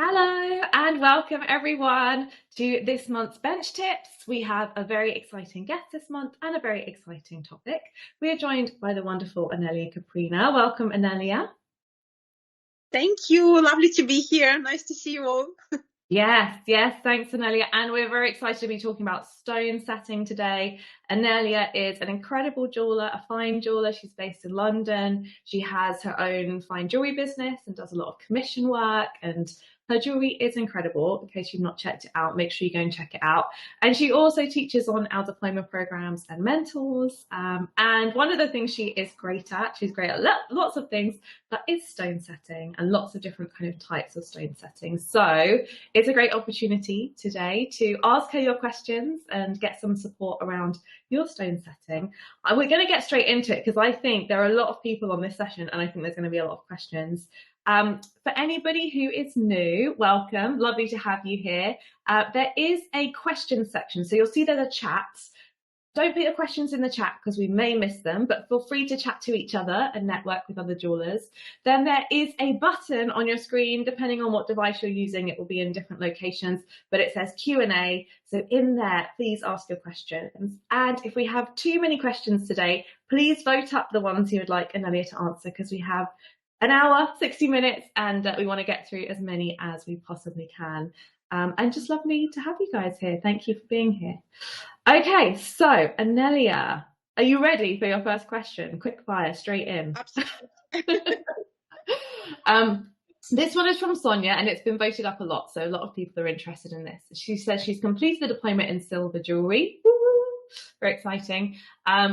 Hello and welcome everyone to this month's Bench Tips. We have a very exciting guest this month and a very exciting topic. We are joined by the wonderful Anelia Kuprina. Welcome, Anelia. Thank you. Lovely to be here. Nice to see you all. Yes, thanks, Anelia. And we're very excited to be talking about stone setting today. Anelia is an incredible jeweler, a fine jeweler. She's based in London. She has her own fine jewelry business and does a lot of commission work, and her jewelry is incredible. In case you've not checked it out, make sure you go and check it out. And she also teaches on our diploma programs and mentors. And one of the things she is great at, she's great at lots of things, but is stone setting and lots of different kind of types of stone setting. So it's a great opportunity today to ask her your questions and get some support around your stone setting. We're going to get straight into it because I think there are a lot of people on this session and I think there's going to be a lot of questions. For anybody who is new, welcome. Lovely to have you here. There is a question section. So you'll see there's a chat. Don't put your questions in the chat because we may miss them, but feel free to chat to each other and network with other jewelers. Then there is a button on your screen, depending on what device you're using, it will be in different locations, but it says Q&A. So in there, please ask your questions. And if we have too many questions today, please vote up the ones you would like Anelia to answer because we have an hour, 60 minutes, and we want to get through as many as we possibly can. And just lovely to have you guys here. Thank you for being here. Okay, so Anelia, are you ready for your first question? Quick fire, straight in. Absolutely. This one is from Sonia and it's been voted up a lot, so a lot of people are interested in this. She says she's completed the diploma in silver jewelry. Very exciting.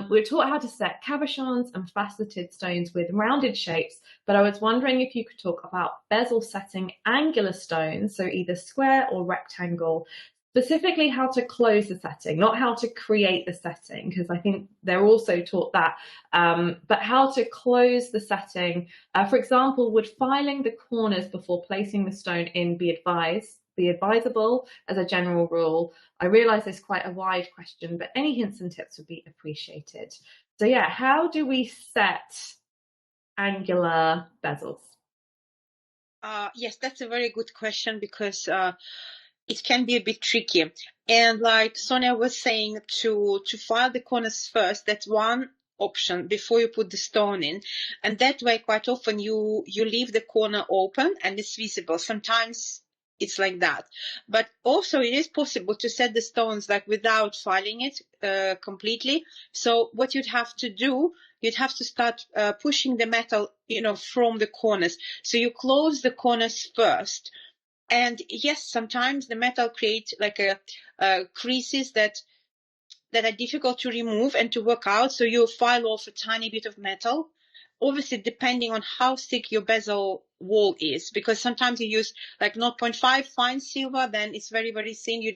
We're taught how to set cabochons and faceted stones with rounded shapes, but I was wondering if you could talk about bezel setting angular stones, so either square or rectangle, specifically how to close the setting, not how to create the setting, because I think they're also taught that, but how to close the setting. For example, would filing the corners before placing the stone in be advisable as a general rule? I realise it's quite a wide question, but any hints and tips would be appreciated. So yeah, how do we set angular bezels? Yes, that's a very good question because it can be a bit tricky. And like Sonia was saying, to file the corners first, that's one option before you put the stone in. And that way, quite often you leave the corner open and it's visible. Sometimes it's like that. But also it is possible to set the stones like without filing it completely. So what you'd have to do, you'd have to start pushing the metal, from the corners. So you close the corners first. And yes, sometimes the metal creates like creases that are difficult to remove and to work out. So you file off a tiny bit of metal, obviously depending on how thick your bezel wall is, because sometimes you use like 0.5 fine silver, then it's very, very thin. You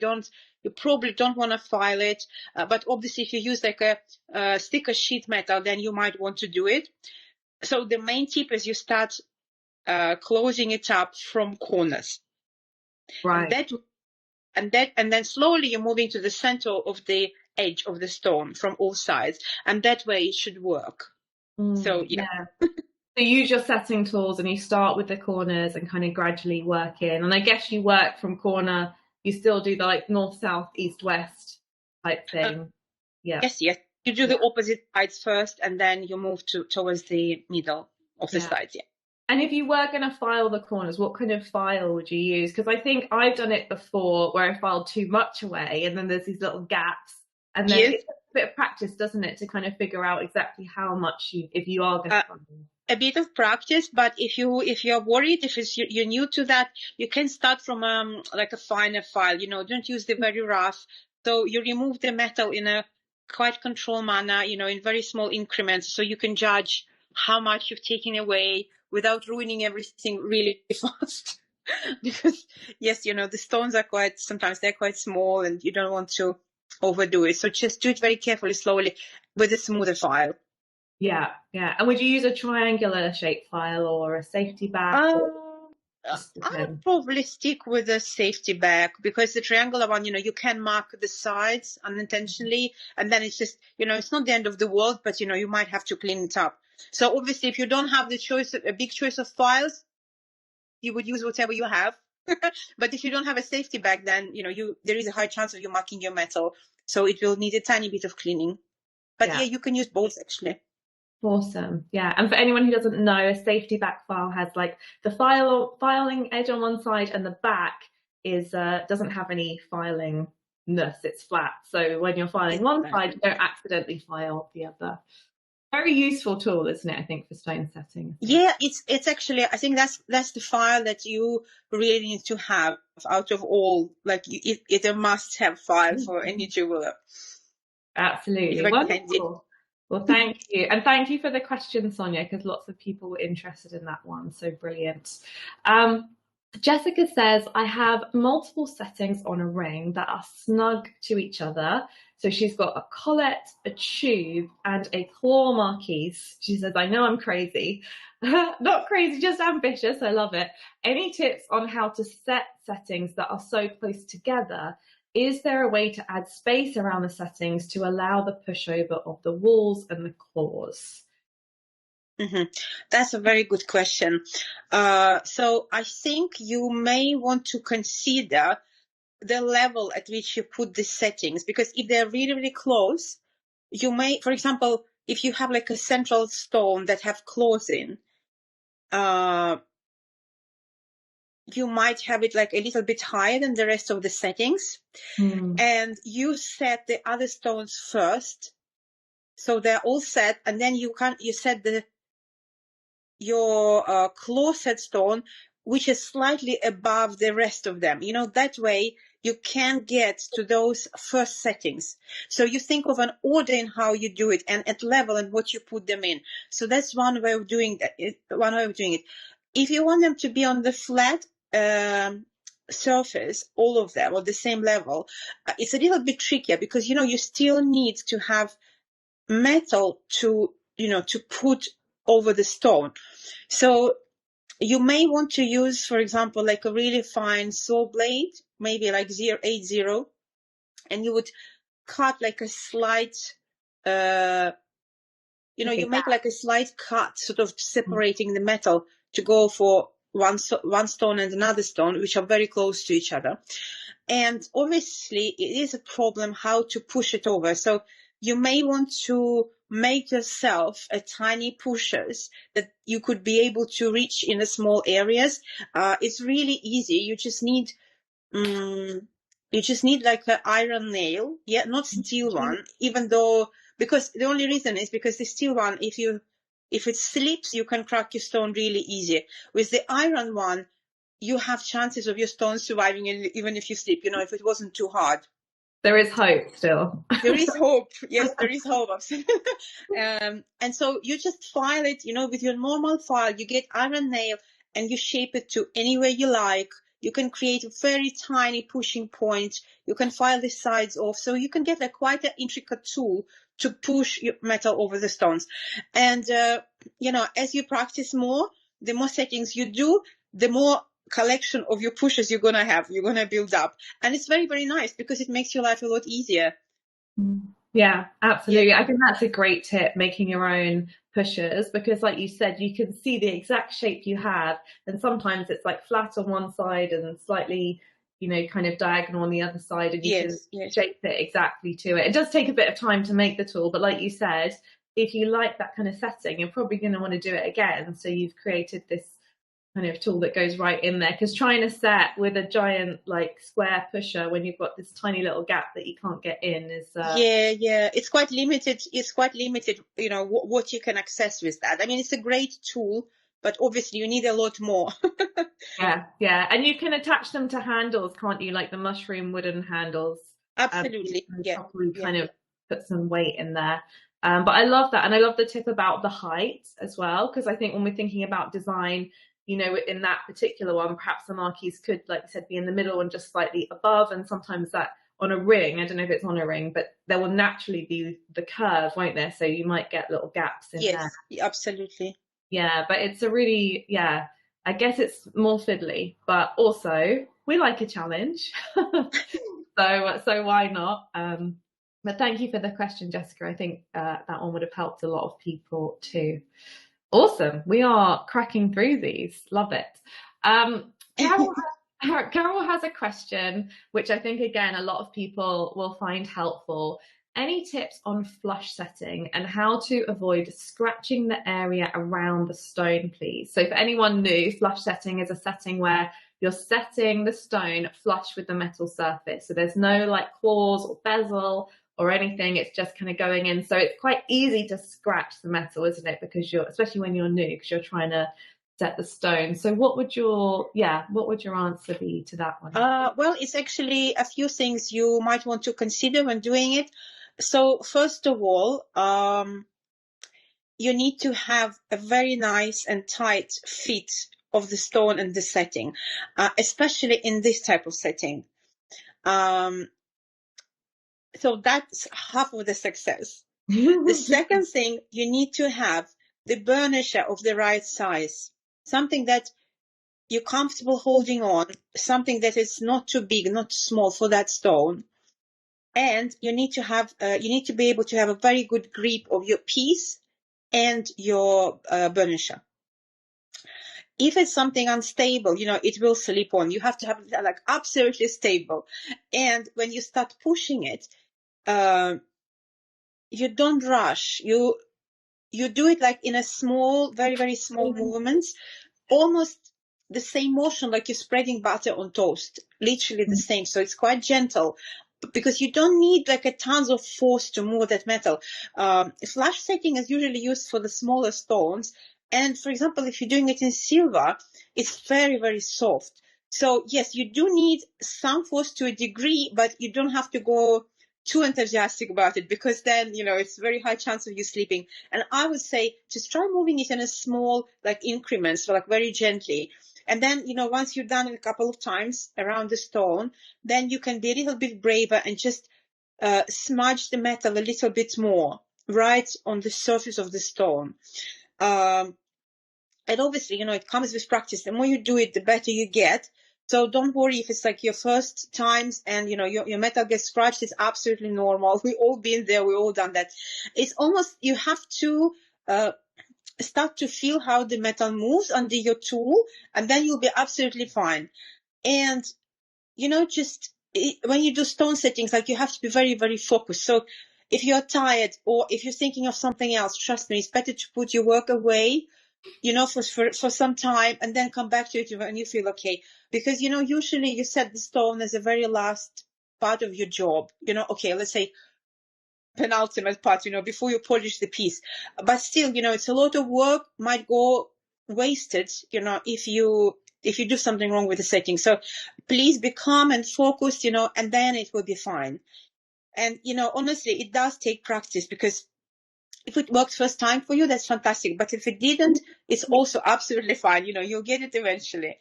probably don't want to file it. But obviously if you use like a thicker sheet metal, then you might want to do it. So the main tip is you start closing it up from corners. Right. And then slowly you're moving to the center of the edge of the stone from all sides, and that way it should work. So yeah. So use your setting tools and you start with the corners and kind of gradually work in. And I guess you work from corner, you still do the like north, south, east, west type thing. Yes. You do the opposite sides first and then you move towards the middle of the sides. Yeah. And if you were going to file the corners, what kind of file would you use? Because I think I've done it before where I filed too much away and then there's these little gaps. And then it's a bit of practice, doesn't it, to kind of figure out exactly how much if you are going to file. A bit of practice, but if you're worried, if you're new to that, you can start from like a finer file. Don't use the very rough. So you remove the metal in a quite controlled manner, in very small increments, so you can judge how much you've taken away without ruining everything really fast. Because yes, the stones are sometimes they're quite small and you don't want to overdo it. So just do it very carefully, slowly with a smoother file. Yeah. And would you use a triangular shaped file or a safety bag? I'd probably stick with a safety bag because the triangular one, you can mark the sides unintentionally and then it's just, it's not the end of the world, but you might have to clean it up. So obviously if you don't have a big choice of files, you would use whatever you have. But if you don't have a safety bag, then, there is a high chance of you marking your metal. So it will need a tiny bit of cleaning. But yeah, you can use both actually. Awesome. Yeah. And for anyone who doesn't know, a safety back file has like the filing edge on one side, and the back is doesn't have any filingness. It's flat. So when you're filing one side, you don't accidentally file the other. Very useful tool, isn't it? I think for stone setting. Yeah, it's actually, I think that's the file that you really need to have out of all. Like it's a must-have file for any jeweler. Absolutely. Wonderful. Well, thank you. And thank you for the question, Sonia, because lots of people were interested in that one. So brilliant. Jessica says, I have multiple settings on a ring that are snug to each other. So she's got a collet, a tube, and a claw marquise. She says, I know I'm crazy. Not crazy, just ambitious. I love it. Any tips on how to set settings that are so close together? Is there a way to add space around the settings to allow the pushover of the walls and the claws? That's a very good question. So I think you may want to consider the level at which you put the settings, because if they're really, really close, you may, for example, if you have like a central stone that have claws in, you might have it like a little bit higher than the rest of the settings. And you set the other stones first. So they're all set, and then you set your claw set stone, which is slightly above the rest of them. That way you can get to those first settings. So you think of an order in how you do it, and at level and what you put them in. So that's one way of doing that. One way of doing it. If you want them to be on the flat surface, all of them, or the same level, it's a little bit trickier, because, you still need to have metal to put over the stone. So you may want to use, for example, like a really fine saw blade, maybe like 0.80, and you would cut like a slight, you make like a slight cut, sort of separating the metal to go for one stone and another stone, which are very close to each other. And obviously it is a problem how to push it over. So you may want to make yourself a tiny pushers that you could be able to reach in the small areas. It's really easy. You just need like an iron nail, not steel one, because the only reason is because the steel one, if it slips, you can crack your stone really easy. With the iron one, you have chances of your stone surviving, even if you slip, if it wasn't too hard. There is hope still. There is hope. Yes, there is hope. And so you just file it, with your normal file. You get iron nail and you shape it to anywhere you like. You can create a very tiny pushing point. You can file the sides off. So you can get quite an intricate tool to push your metal over the stones. And, as you practice more, the more settings you do, the more collection of your pushes you're going to build up. And it's very, very nice, because it makes your life a lot easier. Yeah, absolutely. I think that's a great tip, making your own pushers, because like you said, you can see the exact shape you have, and sometimes it's like flat on one side and slightly, kind of diagonal on the other side, and you can shape it exactly to it. It does take a bit of time to make the tool, but like you said, if you like that kind of setting, you're probably going to want to do it again. So you've created this kind of tool that goes right in there, because trying to set with a giant like square pusher when you've got this tiny little gap that you can't get in is it's quite limited. What you can access with that. I mean, it's a great tool, but obviously you need a lot more. yeah, and you can attach them to handles, can't you, like the mushroom wooden handles? Absolutely. Kind of put some weight in there. But I love that, and I love the tip about the height as well, because I think when we're thinking about design, in that particular one, perhaps the marquise could, like you said, be in the middle and just slightly above. And sometimes that on a ring, I don't know if it's on a ring, but there will naturally be the curve, won't there? So you might get little gaps in there. Yes, absolutely. Yeah, but it's a really, I guess it's more fiddly, but also we like a challenge. So why not? But thank you for the question, Jessica. I think that one would have helped a lot of people too. Awesome. We are cracking through these. Love it. Carol has a question, which I think, again, a lot of people will find helpful. Any tips on flush setting and how to avoid scratching the area around the stone, please? So for anyone new, flush setting is a setting where you're setting the stone flush with the metal surface. So there's no like claws or bezel or anything. It's just kind of going in. So it's quite easy to scratch the metal, isn't it? Because you're, especially when you're new, because you're trying to set the stone. So what would your answer be to that one? Well, it's actually a few things you might want to consider when doing it. So first of all, you need to have a very nice and tight fit of the stone and the setting, especially in this type of setting. So that's half of the success. The second thing, you need to have the burnisher of the right size, something that you're comfortable holding on, something that is not too big, not too small for that stone. And you need to be able to have a very good grip of your piece and your burnisher. If it's something unstable, it will slip on. You have to have it like absolutely stable. And when you start pushing it, you don't rush. You do it like in a small, very, very small movements, almost the same motion like you're spreading butter on toast, literally the same. So it's quite gentle because you don't need like a tons of force to move that metal. Flush setting is usually used for the smaller stones. And for example, if you're doing it in silver, it's very, very soft. So yes, you do need some force to a degree, but you don't have to go too enthusiastic about it because then, it's very high chance of you slipping. And I would say just try moving it in a small, like increments, so like very gently. And then, once you've done it a couple of times around the stone, then you can be a little bit braver and just smudge the metal a little bit more right on the surface of the stone. And obviously, it comes with practice. The more you do it, the better you get. So don't worry if it's like your first times and, your metal gets scratched. It's absolutely normal. We've all been there. We've all done that. It's almost, you have to start to feel how the metal moves under your tool, and then you'll be absolutely fine. And, when you do stone settings, like you have to be very, very focused. So if you're tired or if you're thinking of something else, trust me, it's better to put your work away, for some time and then come back to it when you feel okay. Because, usually you set the stone as the very last part of your job, okay, let's say penultimate part, before you polish the piece. But still, it's a lot of work, might go wasted, if you do something wrong with the setting. So please be calm and focused, and then it will be fine. And, honestly, it does take practice because if it worked first time for you, that's fantastic. But if it didn't, it's also absolutely fine. You'll get it eventually.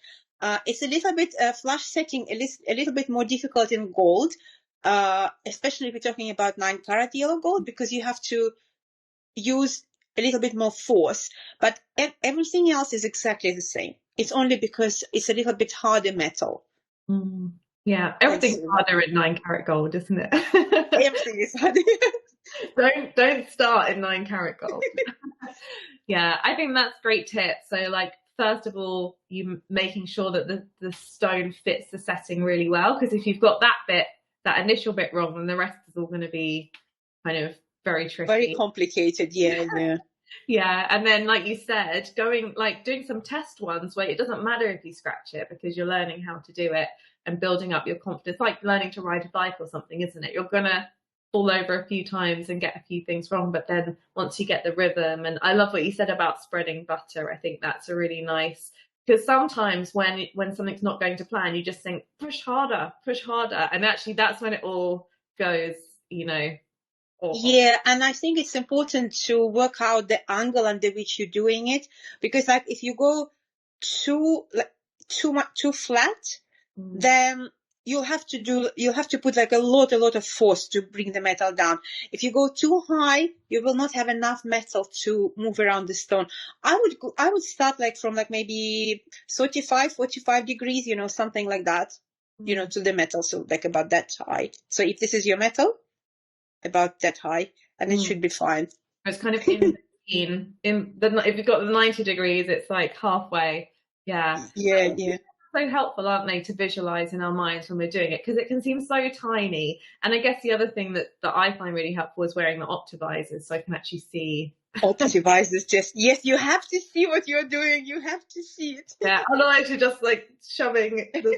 It's a little bit flush setting, a little bit more difficult in gold, especially if you're talking about 9-carat yellow gold, because you have to use a little bit more force. But everything else is exactly the same. It's only because it's a little bit harder metal. Mm. Yeah, everything's harder in 9-carat gold, isn't it? Everything is harder. Don't start in 9-carat gold. Yeah, I think that's great tip. So like, first of all, you making sure that the stone fits the setting really well, because if you've got that initial bit wrong, then the rest is all going to be kind of very tricky. Very complicated, yeah. Yeah, and then like you said, doing some test ones where it doesn't matter if you scratch it because you're learning how to do it and building up your confidence, like learning to ride a bike or something, isn't it? You're gonna fall over a few times and get a few things wrong, but then once you get the rhythm, and I love what you said about spreading butter. I think that's a really nice, because sometimes when something's not going to plan, you just think push harder, and actually that's when it all goes, awful. Yeah, and I think it's important to work out the angle under which you're doing it, because like if you go too flat, then you'll have to put like a lot of force to bring the metal down. If you go too high, you will not have enough metal to move around the stone. I would start like from like maybe 45 degrees, something like that, to the metal. So like about that high. So if this is your metal, about that high, and it should be fine. It's kind of in between. If you've got the 90 degrees, it's like halfway. Yeah. Yeah. so helpful, aren't they, to visualize in our minds when we're doing it, because it can seem so tiny. And I guess the other thing that I find really helpful is wearing the optivisors, so I can actually see. Optivisors, just, yes, you have to see what you're doing. You have to see it. Yeah, otherwise you're just like shoving the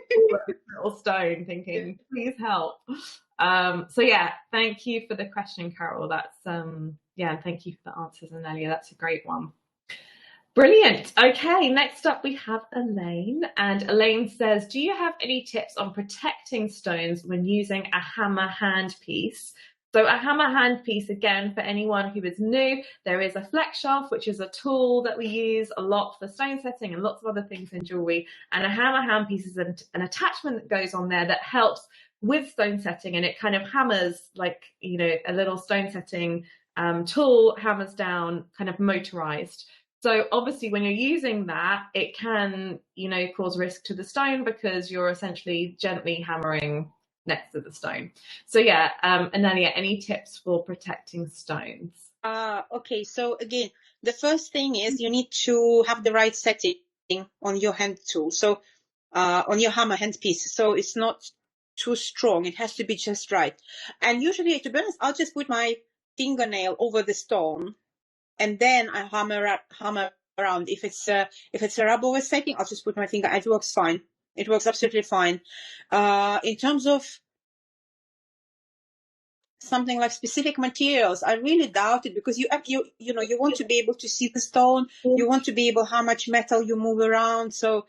little stone thinking, please help. So yeah, thank you for the question, Carol. That's yeah, thank you for the answers, Anelia. That's a great one. Brilliant. Okay, next up we have Elaine, and Elaine says, do you have any tips on protecting stones when using a hammer handpiece? So a hammer handpiece, again, for anyone who is new, there is a flex shaft, which is a tool that we use a lot for stone setting and lots of other things in jewelry. And a hammer handpiece is an attachment that goes on there that helps with stone setting, and it kind of hammers like, you know, a little stone setting tool hammers down, kind of motorized. So obviously when you're using that, it can, you know, cause risk to the stone because you're essentially gently hammering next to the stone. So yeah, Anelia, any tips for protecting stones? Okay, so again, the first thing is you need to have the right setting on your hand tool. So on your hammer handpiece. So it's not too strong. It has to be just right. And usually, to be honest, I'll just put my fingernail over the stone, and then I hammer around. If it's a rubber setting, I'll just put my finger. It works fine. It works absolutely fine. In terms of something like specific materials, I really doubt it, because you know, you want to be able to see the stone. You want to be able how much metal you move around. So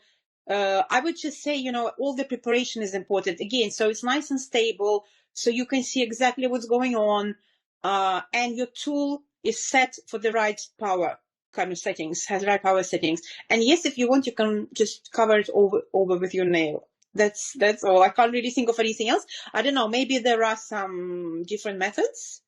I would just say, you know, all the preparation is important again. So it's nice and stable, so you can see exactly what's going on, and your tool is set for the right power kind of settings, has right power settings. And yes, if you want, you can just cover it over with your nail. That's all. I can't really think of anything else. I don't know. Maybe there are some different methods,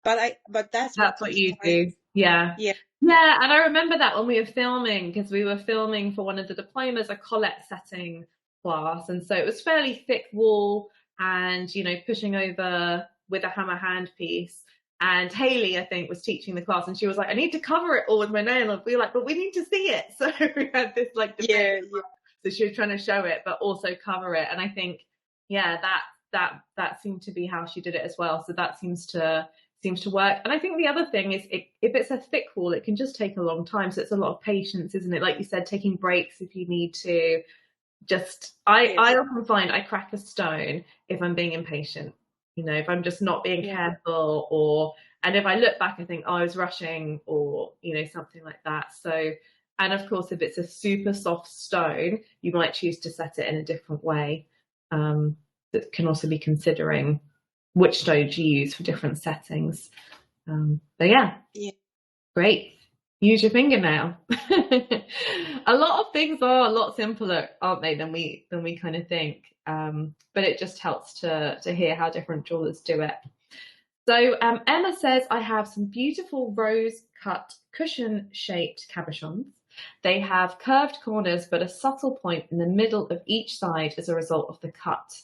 but that's what you do. Yeah. Yeah. Yeah, and I remember that when we were filming, because we were filming for one of the diplomas, a collet setting class, and so it was fairly thick wall, and you know, pushing over with a hammer handpiece. And Hayley, I think, was teaching the class, and she was like, "I need to cover it all with my nail," and we were like, "But we need to see it." So we had this like debate. Yeah. So she was trying to show it, but also cover it. And I think, yeah, that seemed to be how she did it as well. So that seems to work. And I think the other thing is, if it's a thick wall, it can just take a long time. So it's a lot of patience, isn't it? Like you said, taking breaks if you need to. Just, I often find I crack a stone if I'm being impatient. You know, if I'm just not being careful, and if I look back, I think, oh, I was rushing, or, you know, something like that. So, and of course, if it's a super soft stone, you might choose to set it in a different way. That can also be considering which stones you use for different settings. But yeah, great. Use your fingernail. A lot of things are a lot simpler, aren't they, than we kind of think. But it just helps to hear how different jewelers do it. So Emma says, I have some beautiful rose cut cushion shaped cabochons. They have curved corners, but a subtle point in the middle of each side as a result of the cut.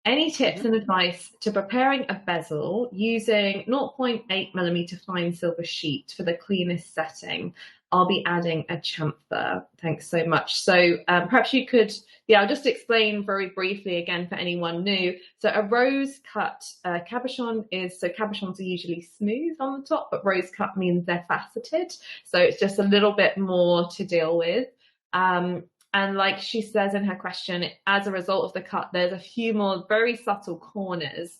Any tips and advice to preparing a bezel using 0.8mm fine silver sheet for the cleanest setting? I'll be adding a chamfer. Thanks so much. So perhaps you could, I'll just explain very briefly again for anyone new. So a rose cut cabochon is, so cabochons are usually smooth on the top, but rose cut means they're faceted. So it's just a little bit more to deal with. And like she says in her question, as a result of the cut, there's a few more very subtle corners.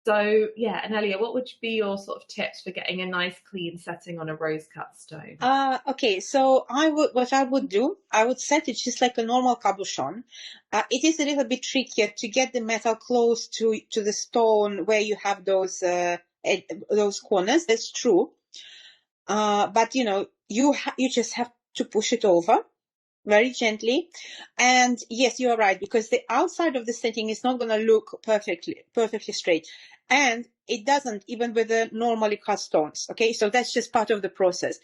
So yeah, Anelia, what would be your sort of tips for getting a nice clean setting on a rose cut stone? Okay, so what I would do, I would set it just like a normal cabochon. It is a little bit trickier to get the metal close to the stone where you have those corners. That's true. But you know, you just have to push it over very gently. And yes, you are right, because the outside of the setting is not going to look perfectly straight. And it doesn't, even with the normally cut stones. Okay, so that's just part of the process.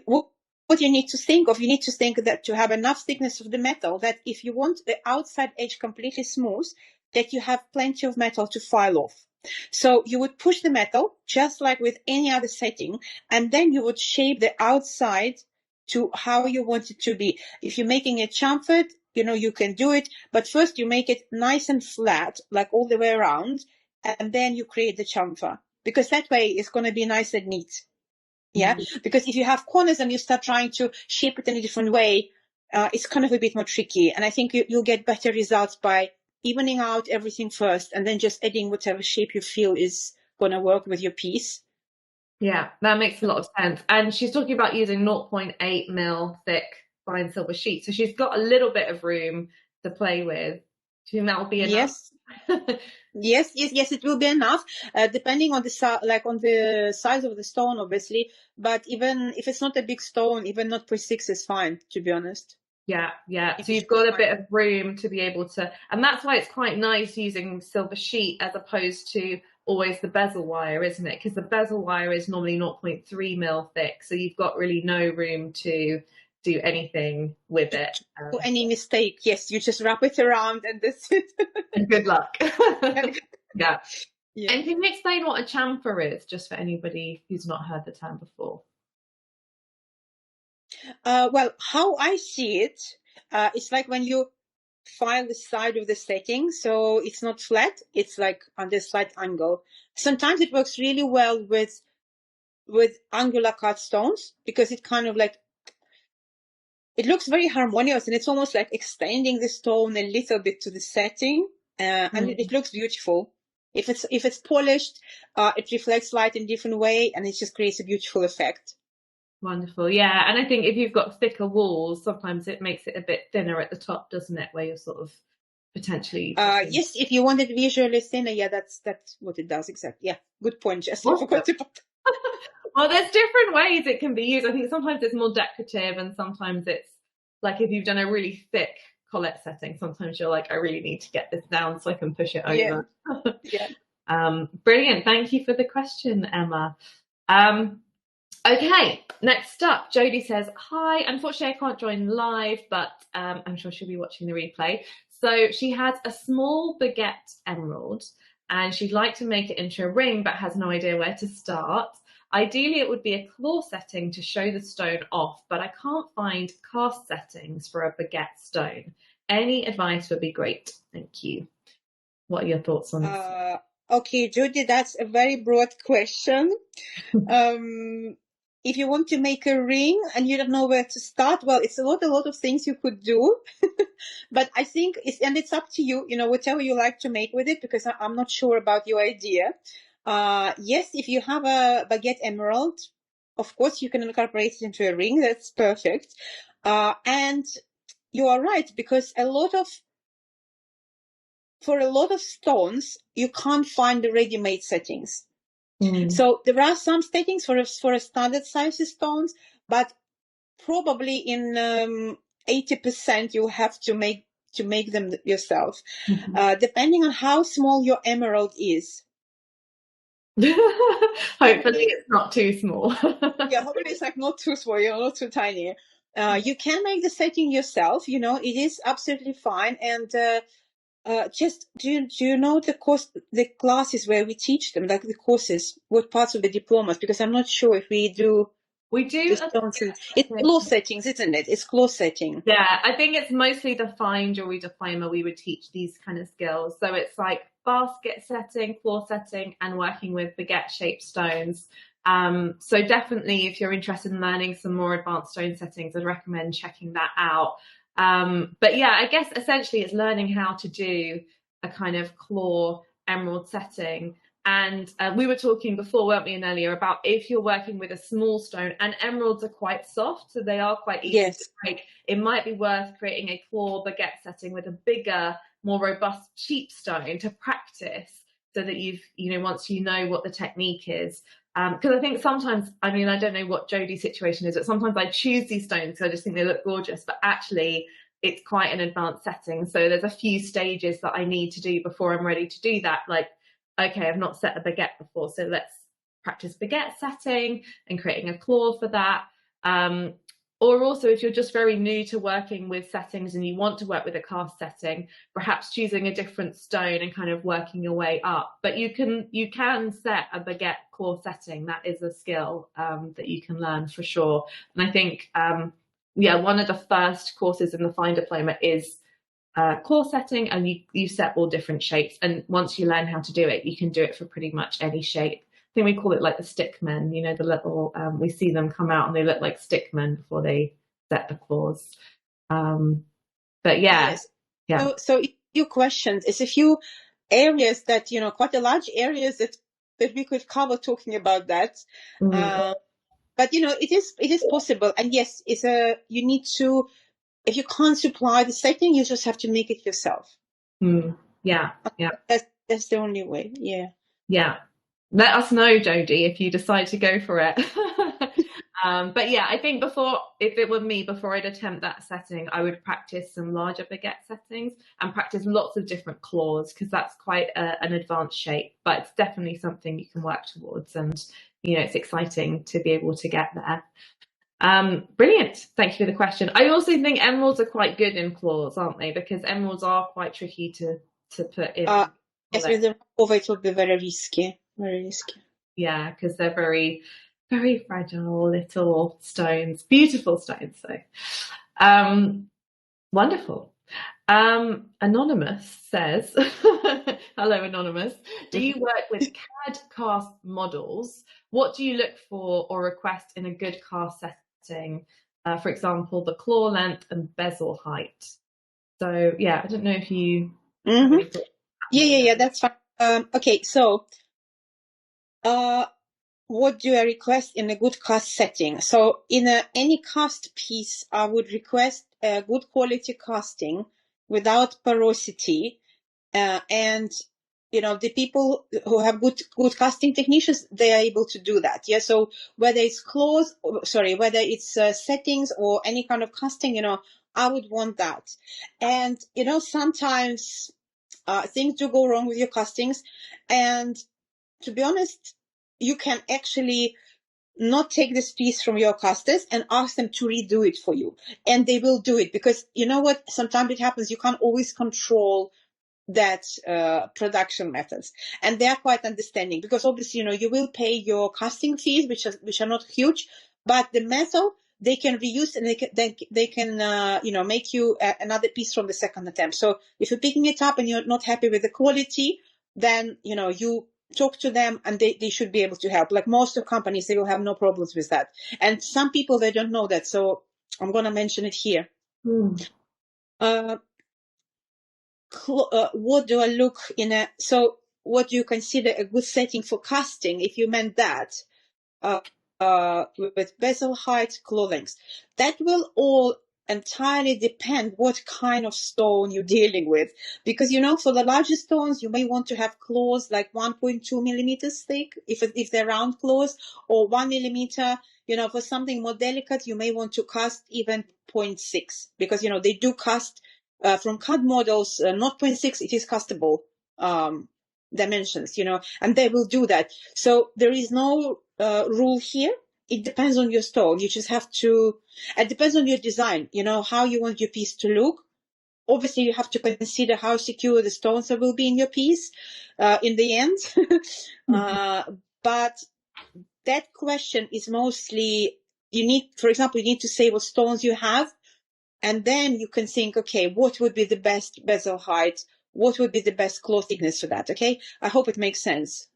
What you need to think of, you need to think that to have enough thickness of the metal, that if you want the outside edge completely smooth, that you have plenty of metal to file off. So you would push the metal just like with any other setting, and then you would shape the outside to how you want it to be. If you're making it chamfered, you can do it, but first you make it nice and flat, like all the way around, and then you create the chamfer, because that way it's going to be nice and neat. Yeah. Because if you have corners and you start trying to shape it in a different way, it's kind of a bit more tricky. And I think you'll get better results by evening out everything first and then just adding whatever shape you feel is going to work with your piece. Yeah, that makes a lot of sense. And she's talking about using 0.8 mil thick fine silver sheet. So she's got a little bit of room to play with. Do you think that will be enough? Yes. Yes, it will be enough, depending on the size of the stone, obviously. But even if it's not a big stone, even 0.6 is fine, to be honest. Yeah. So you've got a bit of room to be able to, and that's why it's quite nice using silver sheet as opposed to always the bezel wire, isn't it? Because the bezel wire is normally 0.3 mil thick, so you've got really no room to do anything with it. Any mistake, yes, you just wrap it around and that's it. And good luck. Yeah. And can you explain what a chamfer is, just for anybody who's not heard the term before? Well, how I see it, it's like when you file the side of the setting, so it's not flat, it's like on the slight angle. Sometimes it works really well with angular cut stones, because it kind of like, it looks very harmonious and it's almost like extending the stone a little bit to the setting, and it looks beautiful. If it's polished, it reflects light in a different way and it just creates a beautiful effect. Wonderful. Yeah. And I think if you've got thicker walls, sometimes it makes it a bit thinner at the top, doesn't it? Where you're sort of potentially. Yes, if you want it visually thinner, yeah, that's what it does. Exactly. Yeah. Good point, Jess. Well, there's different ways it can be used. I think sometimes it's more decorative and sometimes it's like if you've done a really thick collet setting, sometimes you're like, I really need to get this down so I can push it over. Yeah. Brilliant. Thank you for the question, Emma. Okay, next up, Jodie says, hi, unfortunately I can't join live, but I'm sure she'll be watching the replay. So she has a small Baguette emerald and she'd like to make it into a ring, but has no idea where to start. Ideally, it would be a claw setting to show the stone off, but I can't find cast settings for a Baguette stone. Any advice would be great. Thank you. What are your thoughts on this? Okay, Judy, that's a very broad question. If you want to make a ring and you don't know where to start, well, it's a lot of things you could do. But I think it's up to you, whatever you like to make with it, because I'm not sure about your idea. Yes, if you have a Baguette emerald, of course you can incorporate it into a ring. That's perfect. And you are right, because for a lot of stones, you can't find the ready-made settings. So there are some settings for a standard size stones, but probably in 80% you have to make them yourself, depending on how small your emerald is. Hopefully it's not too small. Yeah, hopefully it's like not too small, not too tiny. You can make the setting yourself, it is absolutely fine. And just do you know the classes where we teach them, like the courses, what parts of the diplomas? Because I'm not sure if we do. We do. It's claw settings, isn't it? It's claw setting. Yeah, I think it's mostly the fine jewelry diploma we would teach these kind of skills. So it's like basket setting, claw setting, and working with baguette shaped stones. So definitely, if you're interested in learning some more advanced stone settings, I'd recommend checking that out. But yeah, I guess essentially it's learning how to do a kind of claw emerald setting. And we were talking before, weren't we, Anelia, about if you're working with a small stone, and emeralds are quite soft, so they are quite easy to break. It might be worth creating a claw baguette setting with a bigger, more robust sheep stone to practice, so that once you know what the technique is. Because I think sometimes, I don't know what Jodie's situation is, but sometimes I choose these stones because I just think they look gorgeous, but actually it's quite an advanced setting. So there's a few stages that I need to do before I'm ready to do that. Like, okay, I've not set a baguette before, so let's practice baguette setting and creating a claw for that. Or also, if you're just very new to working with settings and you want to work with a cast setting, perhaps choosing a different stone and kind of working your way up. But you can set a baguette claw setting. That is a skill that you can learn for sure. And I think one of the first courses in the Fine Diploma is core setting, and you set all different shapes. And once you learn how to do it, you can do it for pretty much any shape. I think we call it like the stickmen, you know, the little, we see them come out and they look like stickmen before they set the claws. But yeah. Yes. So few questions. It's a few areas that, you know, quite a large areas that we could cover talking about that. But, you know, it is possible. And yes, you need to, if you can't supply the setting, you just have to make it yourself. Yeah. That's the only way. Yeah. Yeah. Let us know, Jodie, if you decide to go for it. But yeah, I think if it were me, before I'd attempt that setting, I would practice some larger baguette settings and practice lots of different claws, because that's quite an advanced shape, but it's definitely something you can work towards. And, you know, it's exciting to be able to get there. Brilliant. Thank you for the question. I also think emeralds are quite good in claws, aren't they? Because emeralds are quite tricky to put in. Yes, with the over it would be very risky. Very risky. Yeah, because they're very, very fragile little stones, beautiful stones. So, wonderful. Anonymous says, hello, Anonymous. Do you work with CAD Cast Models? What do you look for or request in a good cast setting? For example, the claw length and bezel height. So yeah, I don't know if you. Yeah, that's fine. Okay, so what do I request in a good cast setting? So in any cast piece, I would request a good quality casting without porosity, and you know, the people who have good casting technicians, they are able to do that. Yeah. So whether it's whether it's settings or any kind of casting, you know, I would want that. And you know, sometimes things do go wrong with your castings, and to be honest, you can actually not take this piece from your casters and ask them to redo it for you, and they will do it, because you know what, sometimes it happens, you can't always control that production methods, and they're quite understanding, because obviously, you know, you will pay your casting fees, which are not huge, but the metal they can reuse, and they can you know, make you another piece from the second attempt. So if you're picking it up and you're not happy with the quality, then you know, you talk to them and they should be able to help. Like most of companies, they will have no problems with that. And some people, they don't know that, so I'm going to mention it here. What do I look in so what do you consider a good setting for casting, if you meant that, with bezel height, claw length? That will all entirely depend what kind of stone you're dealing with, because you know, for the larger stones, you may want to have claws like 1.2 millimeters thick, if they're round claws, or 1 millimeter. You know, for something more delicate, you may want to cast even 0.6, because you know, they do cast from CAD models, not 0.6, it is castable dimensions, you know, and they will do that. So there is no rule here. It depends on your stone. You just have to, it depends on your design, you know, how you want your piece to look. Obviously, you have to consider how secure the stones will be in your piece in the end. But that question is mostly, for example, you need to say what stones you have, and then you can think, okay, what would be the best bezel height? What would be the best claw thickness for that? Okay, I hope it makes sense.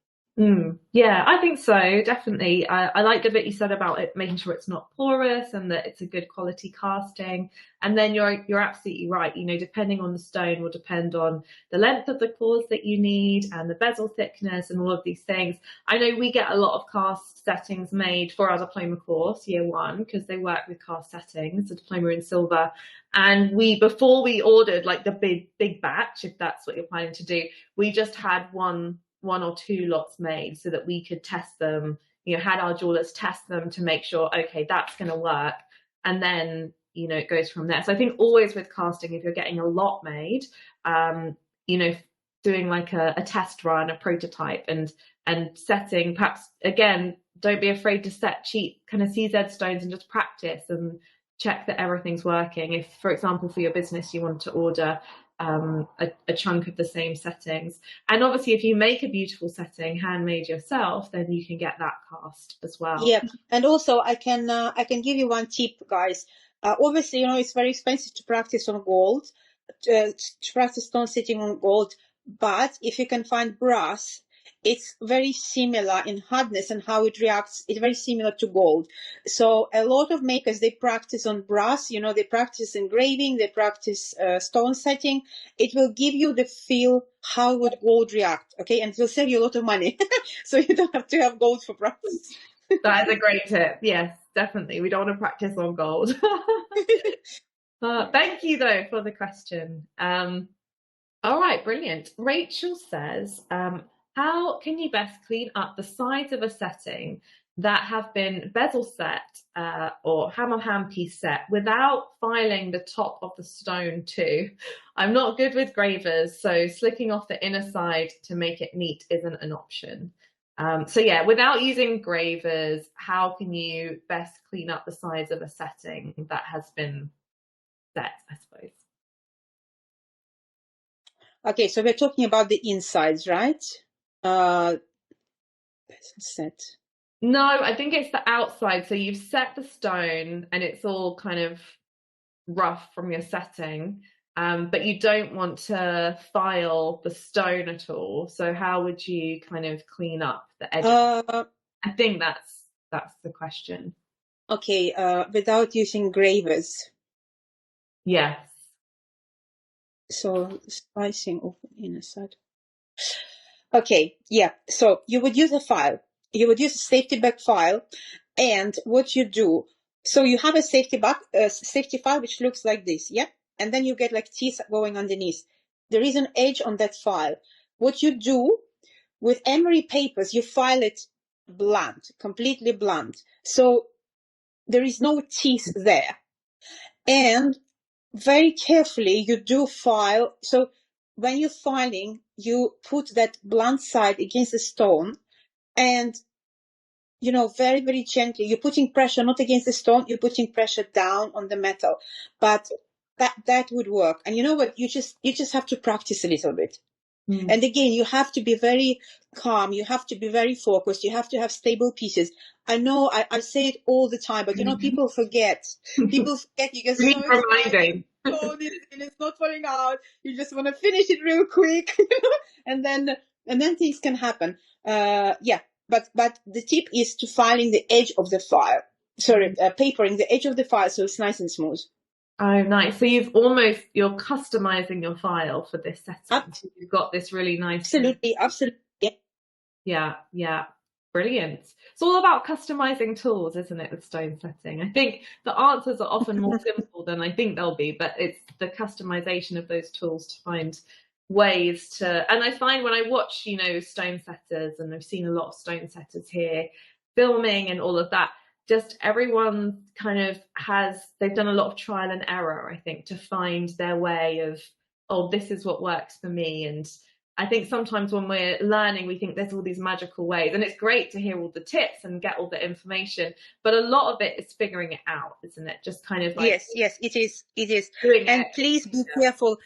Yeah, I think so, definitely. I like the bit you said about it, making sure it's not porous and that it's a good quality casting. And then you're absolutely right. You know, depending on the stone will depend on the length of the claws that you need and the bezel thickness and all of these things. I know we get a lot of cast settings made for our diploma course, year one, because they work with cast settings, the diploma in silver. And before we ordered like the big batch, if that's what you're planning to do, we just had one or two lots made so that we could test them, you know, had our jewelers test them to make sure, okay, that's going to work. And then, you know, it goes from there. So I think always with casting, if you're getting a lot made, you know, doing like a test run, a prototype, and setting, perhaps, again, don't be afraid to set cheap kind of CZ stones and just practice and check that everything's working. If, for example, for your business, you want to order a chunk of the same settings, and obviously if you make a beautiful setting handmade yourself, then you can get that cast as well. Yeah, and also I can give you one tip, guys. Obviously, it's very expensive to practice on gold, to practice stone setting on gold. But if you can find brass, it's very similar in hardness and how it reacts. It's very similar to gold. So a lot of makers, they practice on brass, they practice engraving, they practice stone setting. It will give you the feel how would gold react, okay? And it will save you a lot of money. So you don't have to have gold for practice. That is a great tip. Yes, definitely. We don't want to practice on gold. Thank you, though, for the question. All right, brilliant. Rachel says, how can you best clean up the sides of a setting that have been bezel set or hammer handpiece set without filing the top of the stone too? I'm not good with gravers, so slicking off the inner side to make it neat isn't an option. So yeah, without using gravers, how can you best clean up the sides of a setting that has been set, I suppose? Okay, so we're talking about the insides, right? Set. No, I think it's the outside. So you've set the stone and it's all kind of rough from your setting, but you don't want to file the stone at all. So how would you kind of clean up the edges? I think that's the question. Okay, without using gravers. Yes. So slicing off the inner side. Okay, yeah. So you would use a file. You would use a safety back file, and what you do. So you have a safety file which looks like this, yeah. And then you get like teeth going underneath. There is an edge on that file. What you do with emery papers, you file it blunt, completely blunt. So there is no teeth there, and very carefully you do file. So when you're filing, you put that blunt side against the stone and, very, very gently, you're putting pressure not against the stone, you're putting pressure down on the metal. But that would work. And you know what? You just have to practice a little bit. And again, you have to be very calm. You have to be very focused. You have to have stable pieces. I know I say it all the time, but people forget. People forget. You get so excited. Oh, it's not falling out. You just want to finish it real quick, and then things can happen. Yeah, but the tip is to filing the edge of the file. Sorry, papering the edge of the file so it's nice and smooth. Oh, nice. So you're customizing your file for this setting. You've got this really nice. Absolutely. Yeah. Brilliant. It's all about customizing tools, isn't it, with stone setting? I think the answers are often more simple than I think they'll be, but it's the customization of those tools to find ways to. And I find when I watch, stone setters, and I've seen a lot of stone setters here filming and all of that, just everyone kind of they've done a lot of trial and error, I think, to find their way of, oh, this is what works for me. And I think sometimes when we're learning, we think there's all these magical ways, and it's great to hear all the tips and get all the information, but a lot of it is figuring it out, isn't it? Just kind of like, yes, it is. And please be careful.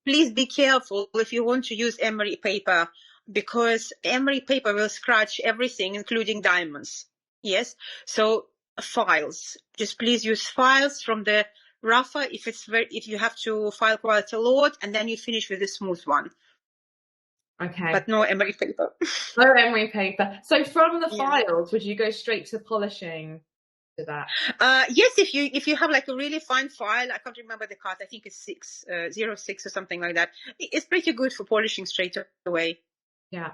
Please be careful if you want to use emery paper, because emery paper will scratch everything, including diamonds. Yes. So files, just please use files from the rougher if you have to file quite a lot, and then you finish with a smooth one. Okay. But no emery paper. No emery paper. So from the files, would you go straight to polishing to that? Yes, if you have like a really fine file, I can't remember the cut, I think it's 06 or something like that. It's pretty good for polishing straight away. Yeah.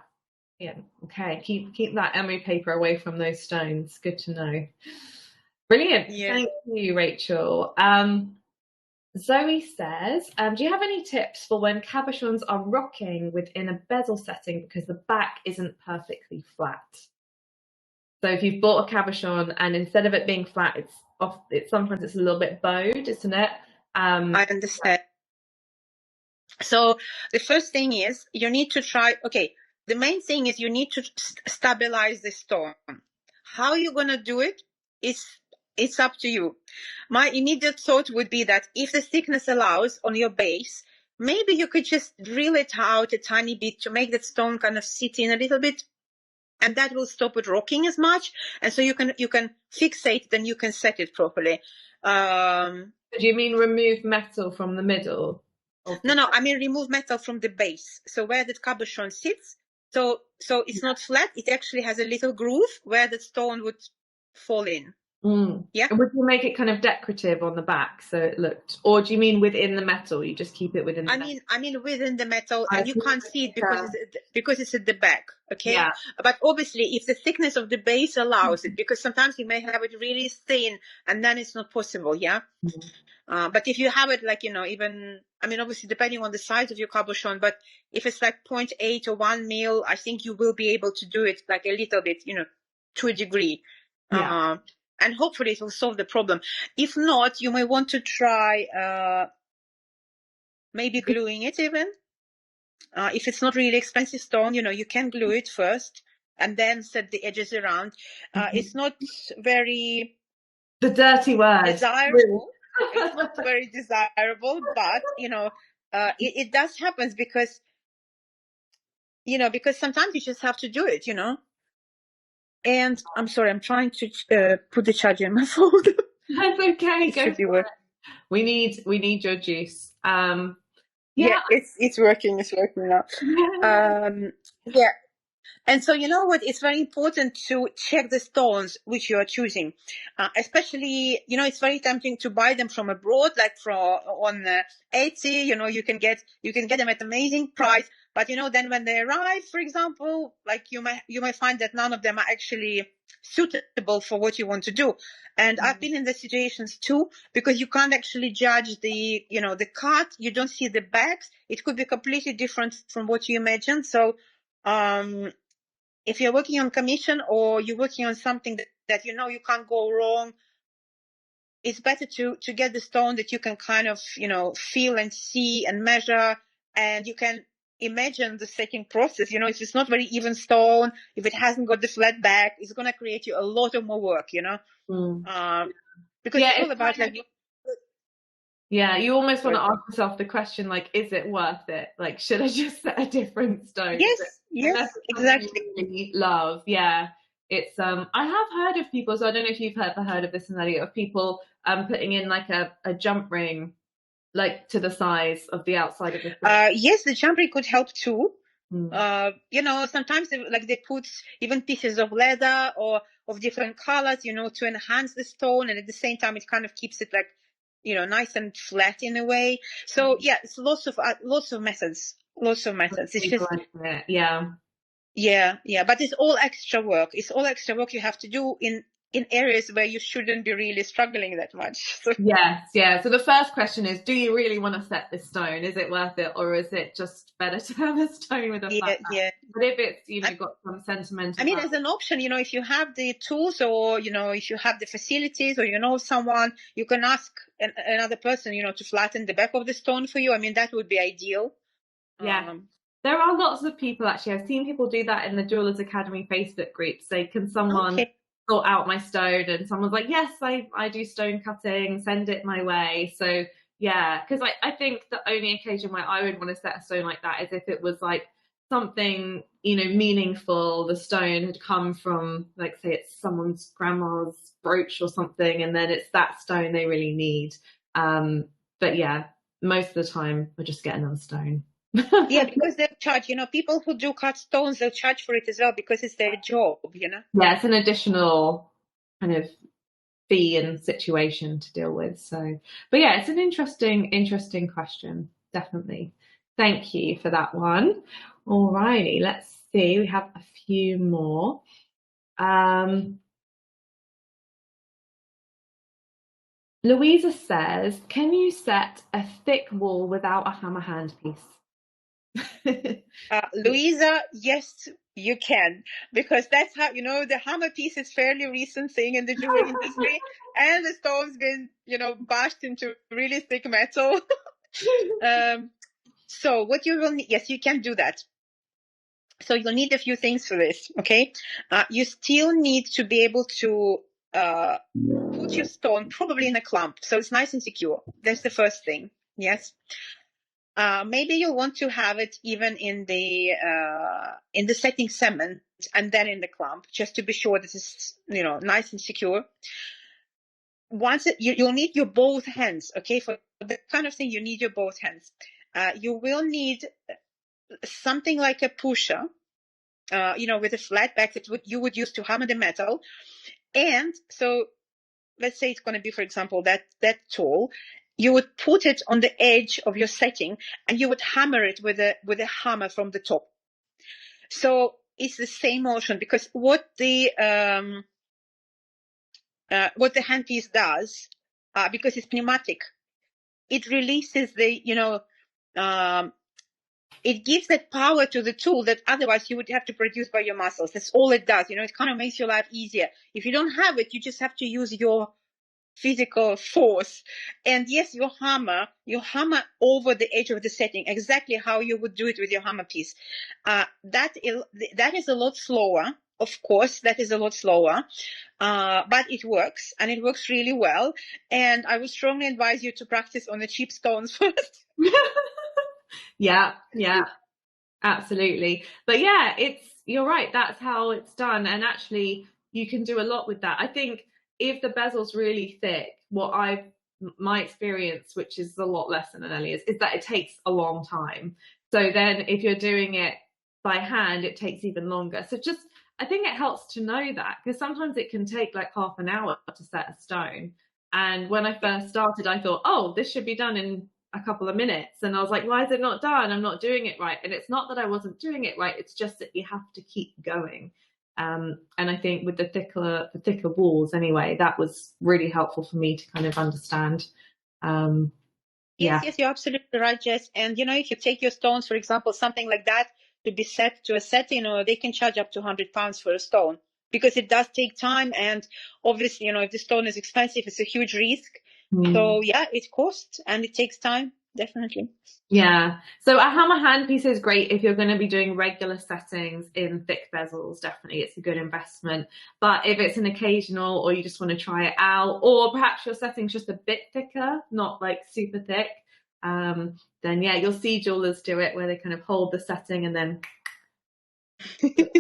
Okay. Keep that emery paper away from those stones. Good to know. Brilliant. Yeah. Thank you, Rachel. Zoe says, do you have any tips for when cabochons are rocking within a bezel setting because the back isn't perfectly flat? So if you've bought a cabochon and instead of it being flat, sometimes it's a little bit bowed, isn't it? I understand. So the first thing is you need to try. Okay, the main thing is you need to stabilize the stone. How you're gonna do it? It's up to you. My immediate thought would be that if the thickness allows on your base, maybe you could just drill it out a tiny bit to make that stone kind of sit in a little bit, and that will stop it rocking as much. And so you can fixate, then you can set it properly. Do you mean remove metal from the middle? No, I mean remove metal from the base. So where the cabochon sits, so it's not flat. It actually has a little groove where the stone would fall in. Yeah. And would you make it kind of decorative on the back so it looked, or do you mean within the metal? You just keep it within the metal? I mean within the metal, and you can't see it because it's at the back. Okay. Yeah. But obviously, if the thickness of the base allows it, because sometimes you may have it really thin, and then it's not possible. Yeah. But if you have it like, even, I mean, obviously depending on the size of your cabochon, but if it's like 0.8 or 1 mil, I think you will be able to do it like a little bit, to a degree. Yeah. And hopefully it will solve the problem. If not, you may want to try maybe gluing it even. If it's not really expensive stone, you can glue it first and then set the edges around. It's not very the dirty word desirable. It's not very desirable, but it does happen because sometimes you just have to do it, And I'm sorry, I'm trying to put the charger in my phone. That's okay. Go for it. We need your juice. Yeah, it's working. It's working now. Yeah. And so, you know what? It's very important to check the stones which you are choosing, especially, it's very tempting to buy them from abroad, like on Etsy. You can get them at amazing price, but then when they arrive, for example, like you may find that none of them are actually suitable for what you want to do. And I've been in the situations too, because you can't actually judge the cut. You don't see the backs. It could be completely different from what you imagined. So, if you're working on commission or you're working on something that you can't go wrong, it's better to get the stone that you can kind of, feel and see and measure, and you can imagine the setting process. If it's not very even stone, if it hasn't got the flat back, it's going to create you a lot of more work, because it's all about you almost want to ask yourself the question, like, is it worth it? Like, should I just set a different stone? Yes, exactly. Really love. Yeah. It's I have heard of people, so I don't know if you've heard of this, Anelia, of people putting in like a jump ring, like to the size of the outside of the stone. Yes, the jump ring could help too. Sometimes they put even pieces of leather or of different colors, to enhance the stone, and at the same time it kind of keeps it like, nice and flat in a way. So yeah, it's lots of methods. It's just yeah, but it's all extra work. It's all extra work you have to do in areas where you shouldn't be really struggling that much. Yes. So the first question is, do you really want to set this stone? Is it worth it, or is it just better to have a stone with a flat back? Yeah. But if it's got some sentimental, I mean, as an option, if you have the tools, or if you have the facilities, or someone, you can ask another person, to flatten the back of the stone for you. I mean, that would be ideal. Yeah. There are lots of people, actually. I've seen people do that in the Jewelers Academy Facebook group. Say, can someone sort out my stone? And someone's like, yes, I do stone cutting, send it my way. So yeah, because I think the only occasion where I would want to set a stone like that is if it was like something, meaningful. The stone had come from, like, say it's someone's grandma's brooch or something, and then it's that stone they really need. But yeah, most of the time we'll just get another stone. Yeah, because they charge, people who do cut stones, they'll charge for it as well because it's their job, Yeah, it's an additional kind of fee and situation to deal with. So, but yeah, it's an interesting question, definitely. Thank you for that one. All righty, let's see. We have a few more. Louisa says, can you set a thick wall without a hammer handpiece? Louisa, yes, you can, because that's how, the hammer piece is fairly recent thing in the jewelry industry, and the stone's been, bashed into really thick metal. So what you will need, yes, you can do that. So you'll need a few things for this, okay? You still need to be able to put your stone probably in a clump, so it's nice and secure. That's the first thing, yes. Maybe you want to have it even in the setting cement and then in the clump, just to be sure this is, nice and secure. you'll need your both hands, okay? For the kind of thing, you need your both hands. You will need something like a pusher, with a flat back that you would use to hammer the metal. And so let's say it's going to be, for example, that tool. You would put it on the edge of your setting and you would hammer it with a hammer from the top. So it's the same motion, because what the handpiece does, because it's pneumatic, it releases it gives that power to the tool that otherwise you would have to produce by your muscles. That's all it does. It kind of makes your life easier. If you don't have it, you just have to use your physical force. And yes, you hammer over the edge of the setting, exactly how you would do it with your hammer piece. That is a lot slower. Of course, that is a lot slower, but it works, and it works really well. And I would strongly advise you to practice on the cheap stones first. Yeah, absolutely. But yeah, you're right. That's how it's done. And actually, you can do a lot with that. I think if the bezel's really thick, my experience, which is a lot less than Anelia's, is that it takes a long time. So then if you're doing it by hand, it takes even longer. So I think it helps to know that, because sometimes it can take like half an hour to set a stone. And when I first started, I thought, oh, this should be done in a couple of minutes. And I was like, why is it not done? I'm not doing it right. And it's not that I wasn't doing it right. It's just that you have to keep going. And I think with the thicker walls anyway, that was really helpful for me to kind of understand. Yes, you're absolutely right, Jess. And, if you take your stones, for example, something like that to be set to a setting, they can charge up to £100 for a stone, because it does take time. And obviously, if the stone is expensive, it's a huge risk. So yeah, it costs and it takes time, definitely. Yeah. So a hammer handpiece is great if you're going to be doing regular settings in thick bezels. Definitely, it's a good investment. But if it's an occasional, or you just want to try it out, or perhaps your setting's just a bit thicker, not like super thick, then yeah, you'll see jewelers do it where they kind of hold the setting and then like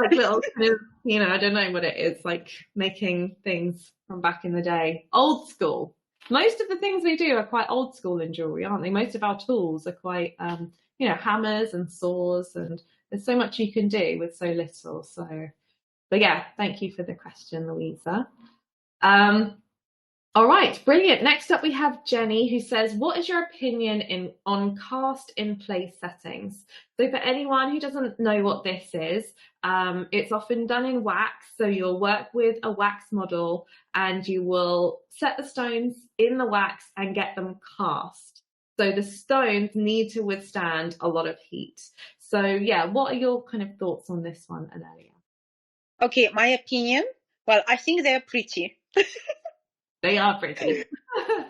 little kind of, I don't know what it is, like making things from back in the day, old school. Most of the things we do are quite old school in jewelry, aren't they? Most of our tools are quite, hammers and saws, and there's so much you can do with so little. So, but yeah, thank you for the question, Louisa. All right, brilliant. Next up, we have Jenny, who says, what is your opinion on cast in place settings? So for anyone who doesn't know what this is, it's often done in wax. So you'll work with a wax model and you will set the stones in the wax and get them cast. So the stones need to withstand a lot of heat. So yeah, what are your kind of thoughts on this one, Anelia? Okay, my opinion. Well, I think they're pretty. They are pretty.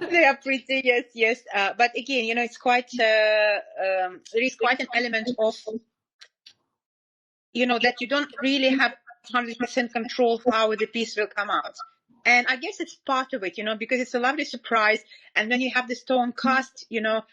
They are pretty, yes. But again, it's quite, there is quite an element of, that you don't really have 100% control how the piece will come out. And I guess it's part of it, because it's a lovely surprise. And when you have the stone cast, you're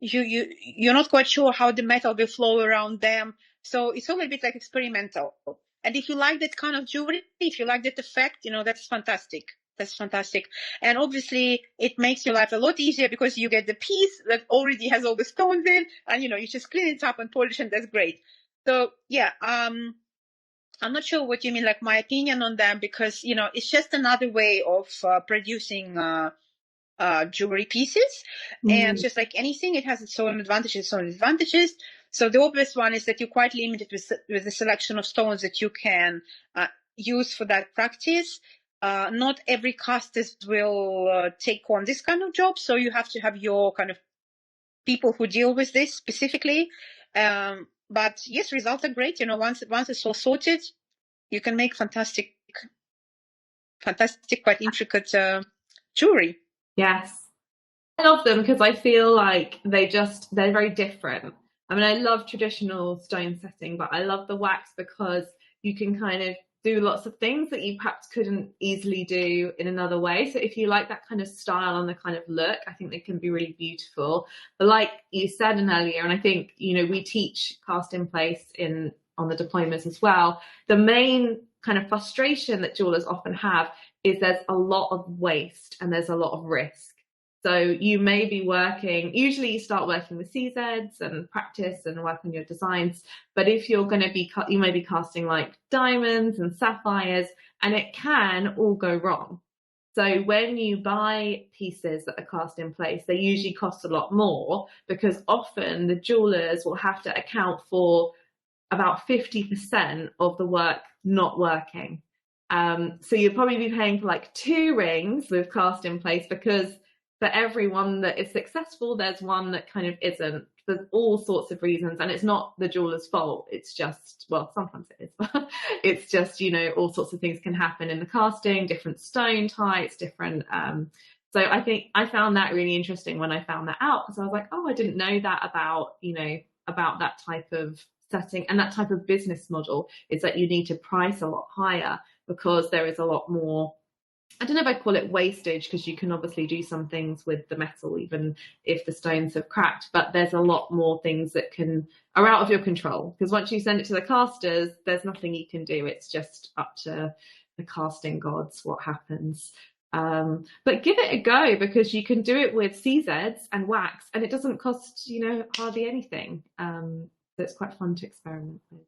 not quite sure how the metal will flow around them. So it's all a bit like experimental. And if you like that kind of jewelry, if you like that effect, that's fantastic. That's fantastic. And obviously it makes your life a lot easier, because you get the piece that already has all the stones in, and, you just clean it up and polish, and that's great. So yeah, I'm not sure what you mean, like my opinion on them, because, it's just another way of producing jewelry pieces. And just like anything, it has its own advantages, So the obvious one is that you're quite limited with the selection of stones that you can use for that practice. Not every casters will take on this kind of job, so you have to have your kind of people who deal with this specifically. But yes, results are great. Once it's all sorted, you can make fantastic, quite intricate jewelry. Yes. I love them because I feel like they're very different. I mean, I love traditional stone setting, but I love the wax because you can kind of do lots of things that you perhaps couldn't easily do in another way. So if you like that kind of style and the kind of look, I think they can be really beautiful. But like you said, Anelia, and I think, we teach cast in place on the diplomas as well, the main kind of frustration that jewelers often have is there's a lot of waste and there's a lot of risk. So you may be working, usually you start working with CZs and practice and work on your designs. But if you're going to be, you may be casting like diamonds and sapphires, and it can all go wrong. So when you buy pieces that are cast in place, they usually cost a lot more, because often the jewelers will have to account for about 50% of the work not working. So you'll probably be paying for like 2 rings with cast in place, because for every one that is successful, there's one that kind of isn't, for all sorts of reasons. And it's not the jeweler's fault. It's just, well, sometimes it is, but it's just, you know, all sorts of things can happen in the casting, different stone types, different. So I think I found that really interesting when I found that out, because I was like, oh, I didn't know that about, you know, about that type of setting and that type of business model, is that you need to price a lot higher, because there is a lot more, I don't know if I call it wastage, because you can obviously do some things with the metal even if the stones have cracked, but there's a lot more things that are out of your control, because once you send it to the casters, there's nothing you can do. It's just up to the casting gods what happens. But give it a go, because you can do it with CZs and wax, and it doesn't cost, you know, hardly anything. So it's quite fun to experiment with.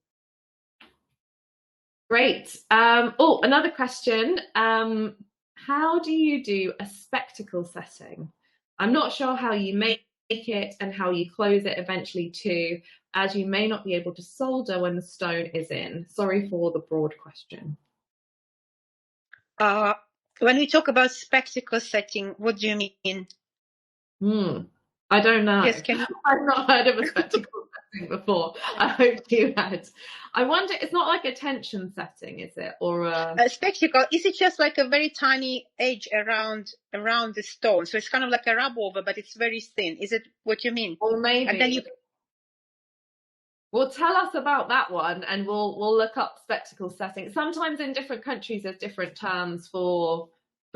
Great. Oh, another question. How do you do a spectacle setting? I'm not sure how you make it and how you close it eventually too, as you may not be able to solder when the stone is in. Sorry for the broad question. When we talk about spectacle setting, what do you mean? I don't know. Yes, I've not heard of a spectacle setting before. I hope you had. I wonder, it's not like a tension setting, is it? Or a spectacle, is it just like a very tiny edge around the stone? So it's kind of like a rub over, but it's very thin. Is it what you mean? Or maybe. And then Well, tell us about that one, and we'll look up spectacle setting. Sometimes in different countries there's different terms for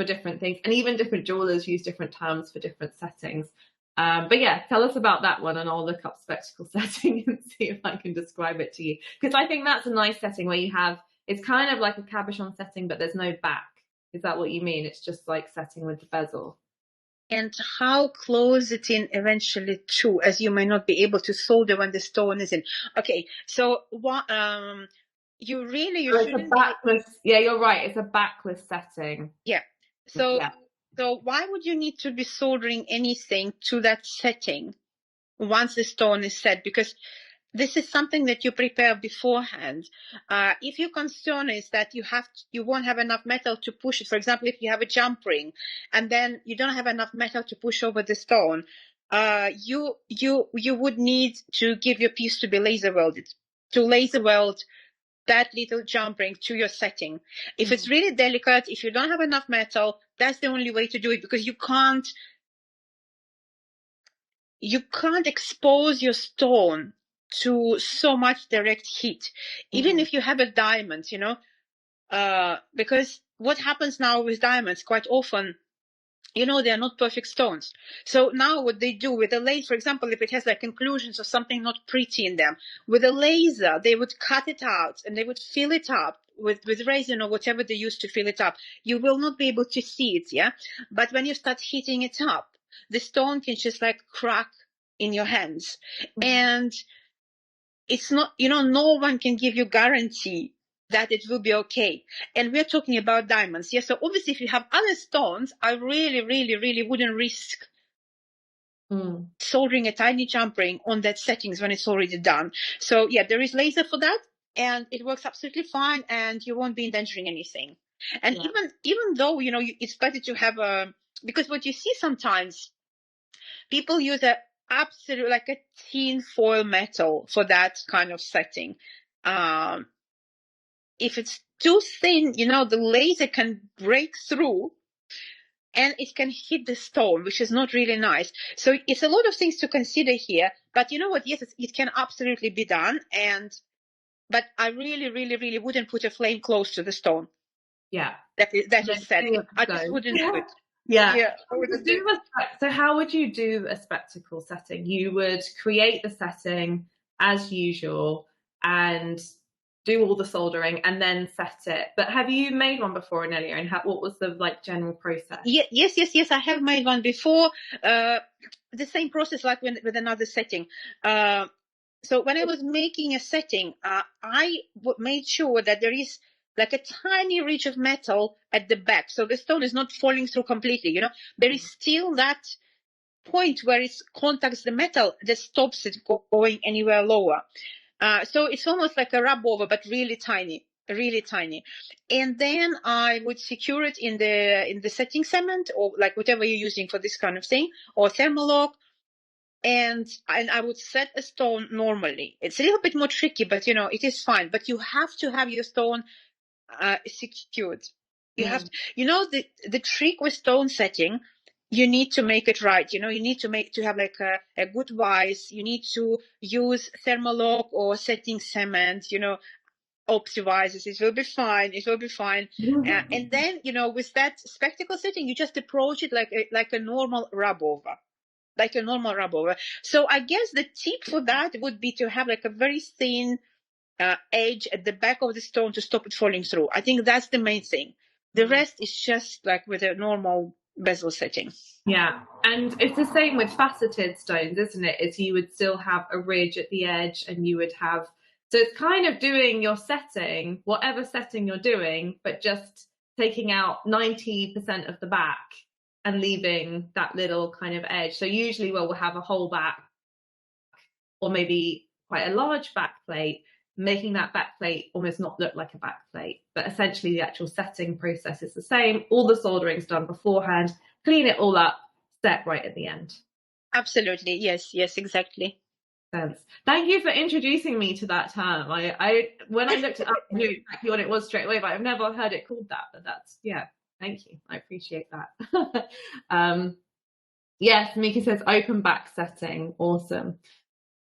different things, and even different jewelers use different terms for different settings. But yeah, tell us about that one, and I'll look up spectacle setting and see if I can describe it to you. Because I think that's a nice setting where you have, it's kind of like a cabochon setting, but there's no back. Is that what you mean? It's just like setting with the bezel. And how close it in eventually too, as you may not be able to solder when the stone is in. Okay, so what you shouldn't backless. Yeah, you're right. It's a backless setting. Yeah. So why would you need to be soldering anything to that setting once the stone is set? Because this is something that you prepare beforehand. If your concern is that you won't have enough metal to push it, for example, if you have a jump ring and then you don't have enough metal to push over the stone, you would need to give your piece to be laser welded, that little jump ring to your setting. If it's really delicate, if you don't have enough metal, that's the only way to do it, because you can't expose your stone to so much direct heat, even if you have a diamond, you know, because what happens now with diamonds quite often, you know, they're not perfect stones. So now what they do with a laser, for example, if it has like inclusions or something not pretty in them, with a laser, they would cut it out and they would fill it up with resin or whatever they use to fill it up. You will not be able to see it, yeah? But when you start heating it up, the stone can just like crack in your hands. And it's not, you know, no one can give you guarantee that it will be okay. And we're talking about diamonds. Yes. So obviously if you have other stones, I really wouldn't risk soldering a tiny jump ring on that settings when it's already done. So yeah, there is laser for that and it works absolutely fine and you won't be endangering anything. And even though, you know, it's better to have because what you see sometimes, people use absolute like a tin foil metal for that kind of setting. If it's too thin, you know, the laser can break through and it can hit the stone, which is not really nice. So it's a lot of things to consider here. But you know what? Yes, it can absolutely be done. But I really wouldn't put a flame close to the stone. Yeah. That is said. I just wouldn't do it. Yeah. So how would you do a spectacle setting? You would create the setting as usual, and do all the soldering and then set it. But have you made one before, Anelia? And what was the like general process? Yes. I have made one before. The same process like with another setting. So when I was making a setting, I made sure that there is like a tiny ridge of metal at the back, so the stone is not falling through completely. You know, there is still that point where it contacts the metal that stops it going anywhere lower. So it's almost like a rub over, but really tiny. And then I would secure it in the setting cement, or like whatever you're using for this kind of thing, or thermalock. And I would set a stone normally. It's a little bit more tricky, but you know, it is fine. But you have to have your stone secured. You have to, you know, the trick with stone setting, you need to make it right. You know, you need to have like a good vise. You need to use thermalock or setting cement, you know, optimizes. It will be fine. And then, you know, with that spectacle setting, you just approach it like a normal rub over. So I guess the tip for that would be to have like a very thin edge at the back of the stone to stop it falling through. I think that's the main thing. The rest is just like with a normal bezel setting. Yeah, and it's the same with faceted stones, isn't it? Is you would still have a ridge at the edge, and you would have, so it's kind of doing your setting, whatever setting you're doing, but just taking out 90% of the back and leaving that little kind of edge. So usually we'll have a whole back, or maybe quite a large back plate, making that back plate almost not look like a back plate. But essentially the actual setting process is the same. All the soldering's done beforehand, clean it all up, set right at the end. Absolutely. Yes, exactly. Thank you for introducing me to that term. I when I looked it up, I knew exactly what it was straight away, but I've never heard it called that. But that's, yeah, thank you. I appreciate that. Yes, Mika says open back setting. Awesome.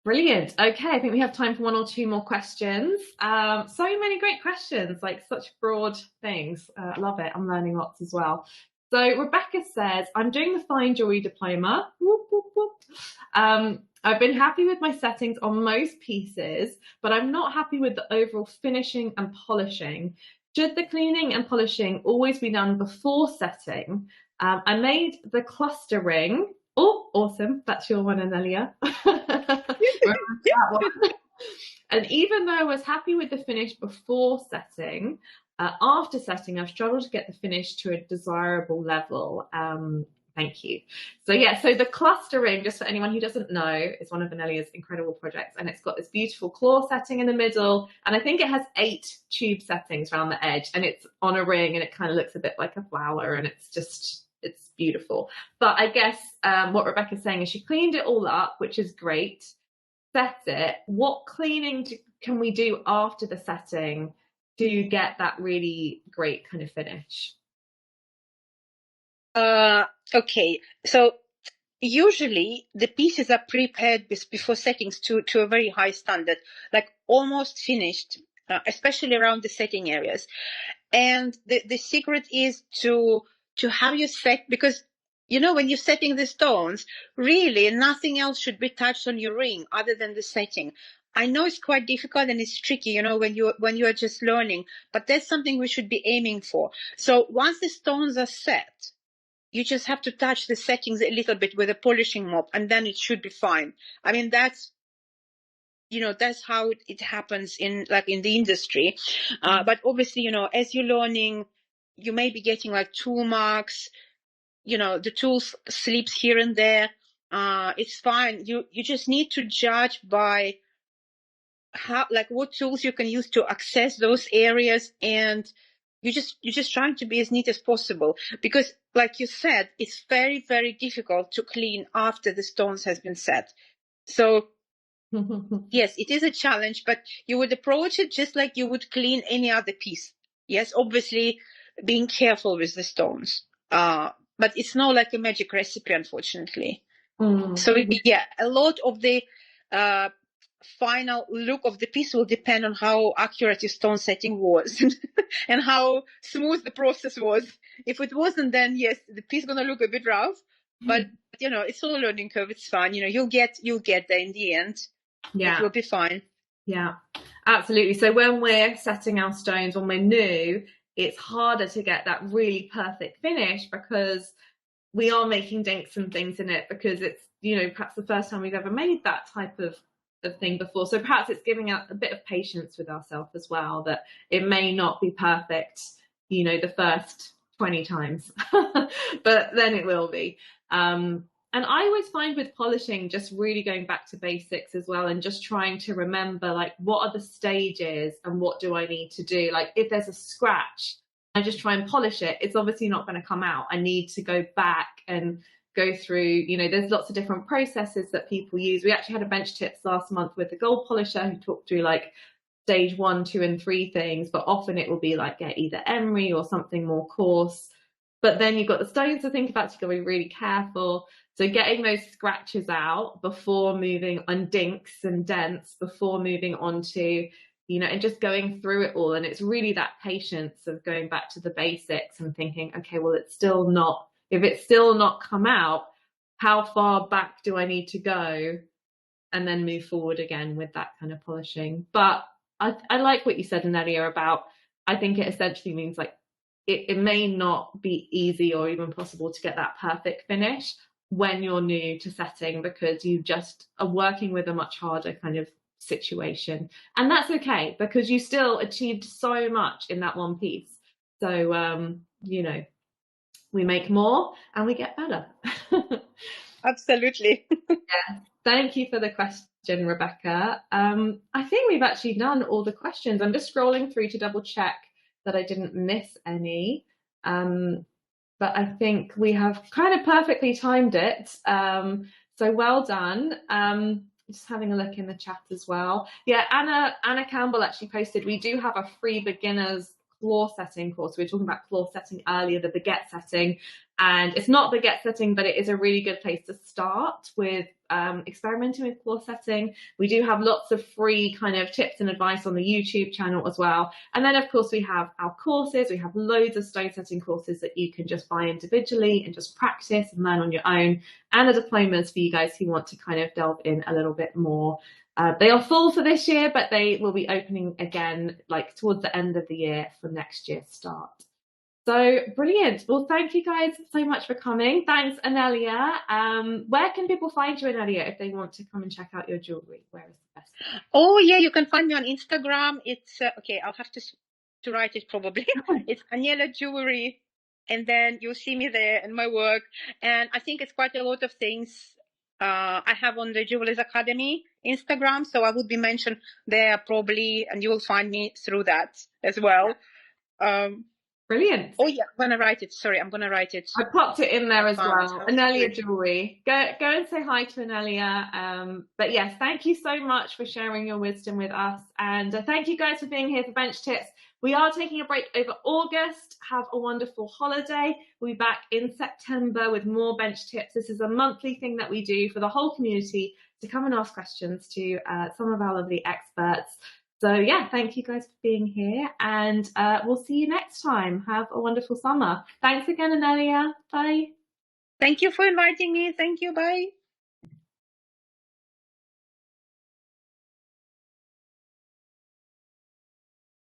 Brilliant. Okay, I think we have time for one or two more questions. So many great questions, like such broad things. Love it. I'm learning lots as well. So Rebecca says, I'm doing the fine jewelry diploma. Whoop, whoop, whoop. I've been happy with my settings on most pieces, but I'm not happy with the overall finishing and polishing. Should the cleaning and polishing always be done before setting? I made the cluster ring. Oh, awesome. That's your one, Anelia. And even though I was happy with the finish before setting, after setting, I've struggled to get the finish to a desirable level. Thank you. So yeah, so the cluster ring, just for anyone who doesn't know, is one of Anelia's incredible projects, and it's got this beautiful claw setting in the middle, and I think it has 8 tube settings around the edge, and it's on a ring, and it kind of looks a bit like a flower, and it's beautiful. But I guess what Rebecca's saying is she cleaned it all up, which is great. Set it. What cleaning can we do after the setting to get that really great kind of finish? Okay, so usually the pieces are prepared before settings to a very high standard, like almost finished, especially around the setting areas. And the secret is to have you set, because you know, when you're setting the stones, really nothing else should be touched on your ring other than the setting. I know it's quite difficult and it's tricky, you know, when you are just learning, but that's something we should be aiming for. So once the stones are set, you just have to touch the settings a little bit with a polishing mop, and then it should be fine. I mean, that's how it happens in the industry. But obviously, you know, as you're learning, you may be getting like tool marks, you know, the tool slips here and there. It's fine. You just need to judge by what tools you can use to access those areas, and you're just trying to be as neat as possible, because like you said, it's very, very difficult to clean after the stones has been set. So yes, it is a challenge, but you would approach it just like you would clean any other piece. Yes, obviously being careful with the stones. But it's not like a magic recipe, unfortunately. So yeah, a lot of the final look of the piece will depend on how accurate your stone setting was and how smooth the process was. If it wasn't, then yes, the piece is gonna look a bit rough, but you know, it's all a learning curve. It's fine. You know, you'll get there in the end. Yeah, it will be fine. Yeah. Absolutely. So when we're setting our stones, when we're new, it's harder to get that really perfect finish because we are making dinks and things in it because it's, you know, perhaps the first time we've ever made that type of thing before. So perhaps it's giving us a bit of patience with ourselves as well, that it may not be perfect, you know, the first 20 times, but then it will be. And I always find with polishing, just really going back to basics as well, and just trying to remember, like, what are the stages and what do I need to do? Like, if there's a scratch, I just try and polish it. It's obviously not going to come out. I need to go back and go through, you know, there's lots of different processes that people use. We actually had a bench tips last month with the gold polisher who talked through like stage 1, 2, and 3 things, but often it will be like either emery or something more coarse. But then you've got the stones to think about, so you've got to be really careful. So getting those scratches out before moving on, dinks and dents before moving on to, you know, and just going through it all. And it's really that patience of going back to the basics and thinking, okay, well, it's still not, if it's still not come out, how far back do I need to go? And then move forward again with that kind of polishing. But I like what you said, Anelia, about, I think it essentially means like, it may not be easy or even possible to get that perfect finish when you're new to setting, because you just are working with a much harder kind of situation. And that's okay, because you still achieved so much in that one piece. So, you know, we make more and we get better. Absolutely. Yeah. Thank you for the question, Rebecca. I think we've actually done all the questions. I'm just scrolling through to double check that I didn't miss any. But I think we have kind of perfectly timed it. So well done. Just having a look in the chat as well. Yeah, Anna Campbell actually posted, we do have a free beginners claw setting course. We were talking about claw setting earlier, the baguette setting. And it's not baguette setting, but it is a really good place to start with experimenting with claw setting. We do have lots of free kind of tips and advice on the YouTube channel as well. And then, of course, we have our courses. We have loads of stone setting courses that you can just buy individually and just practice and learn on your own, and the diplomas for you guys who want to kind of delve in a little bit more. They are full for this year, but they will be opening again like towards the end of the year for next year's start. So brilliant. Well, thank you guys so much for coming. Thanks, Anelia. Where can people find you, Anelia, if they want to come and check out your jewelry? Where is the best? Oh, yeah, you can find me on Instagram. It's okay, I'll have to write it probably. It's Anelia Jewelry, and then you'll see me there and my work. And I think it's quite a lot of things I have on the Jewelers Academy Instagram, so I would be mentioned there probably, and you will find me through that as well. Brilliant. Oh yeah, I'm gonna write it. Sorry, I'm gonna write it. I popped it in there as well. Anelia Jewelry. Go and say hi to Anelia. But yes, thank you so much for sharing your wisdom with us. And thank you guys for being here for Bench Tips. We are taking a break over August. Have a wonderful holiday. We'll be back in September with more Bench Tips. This is a monthly thing that we do for the whole community to come and ask questions to some of our lovely experts. So yeah, thank you guys for being here, and we'll see you next time. Have a wonderful summer. Thanks again, Anelia. Bye. Thank you for inviting me. Thank you. Bye.